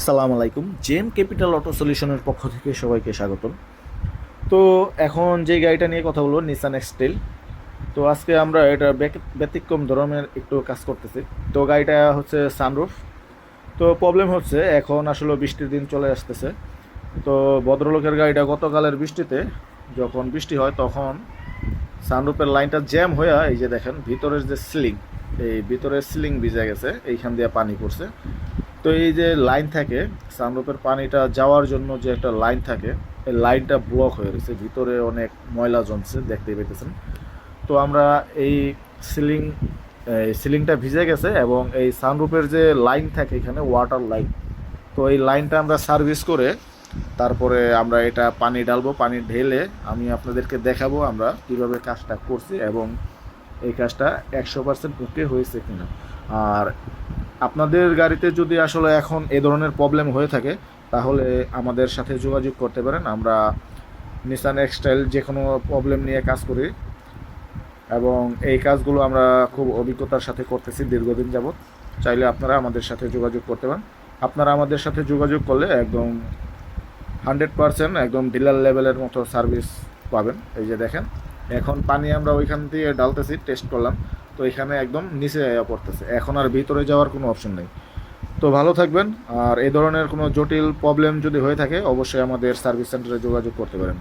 আসসালামু আলাইকুম। জেম capital auto সলিউশনের পক্ষ থেকে সবাইকে স্বাগতম। তো এখন যে গাড়িটা নিয়ে কথা বলবো, নিসান এক্সটেল। তো আজকে আমরা এটা ব্যতিক্রম ধরনের একটু কাজ করতেছি। তো গাড়িটা হচ্ছে সানরুফ। তো প্রবলেম হচ্ছে, এখন আসলে বৃষ্টির দিন চলে আসতেছে। তো ভদ্রলোকের গাড়িটা গতকালের বৃষ্টিতে, যখন বৃষ্টি হয় তখন সানরুফের লাইনটা জ্যাম হয়ে, এই যে দেখেন ভিতরের যে সিলিং, এই ভিতরের সিলিং ভিজে গেছে, এইখান দিয়ে পানি পড়ছে। তো এই যে লাইন থাকে, সানরুফের পানিটা যাওয়ার জন্য যে একটা লাইন থাকে, এই লাইনটা ব্লক হয়ে গেছে, ভিতরে অনেক ময়লা জমছে, দেখতেই পেতেছেন। তো আমরা এই সিলিং সিলিংটা ভিজে গেছে এবং এই সানরুফের যে লাইন থাকে এখানে, ওয়াটার লাইন, তো এই লাইনটা আমরা সার্ভিস করে তারপরে আমরা এটা পানি ঢালবো। পানি ঢেলে আমি আপনাদেরকে দেখাবো আমরা কীভাবে কাজটা করছি এবং এই কাজটা 100% ওকে হয়েছে কিনা। আর আপনাদের গাড়িতে যদি আসলে এখন এ ধরনের প্রবলেম হয়ে থাকে, তাহলে আমাদের সাথে যোগাযোগ করতে পারেন। আমরা নিসান এক্সটাইল যে কোনো প্রবলেম নিয়ে কাজ করি এবং এই কাজগুলো আমরা খুব অভিজ্ঞতার সাথে করতেছি দীর্ঘদিন যাবৎ। চাইলে আপনারা আমাদের সাথে যোগাযোগ করতে পারেন। আপনারা আমাদের সাথে যোগাযোগ করলে একদম 100% একদম ডিলার লেভেলের মতো সার্ভিস পাবেন। এই যে দেখেন, এখন পানি আমরা ওইখান দিয়ে ডালতেছি, টেস্ট করলাম, তো এখানে একদম নিচে পড়তেছে, এখন আর ভিতরে যাওয়ার কোনো অপশন নেই। তো ভালো থাকবেন। আর এই ধরনের কোনো জটিল প্রবলেম যদি হয়ে থাকে, অবশ্যই আমাদের সার্ভিস সেন্টারে যোগাযোগ করতে পারেন।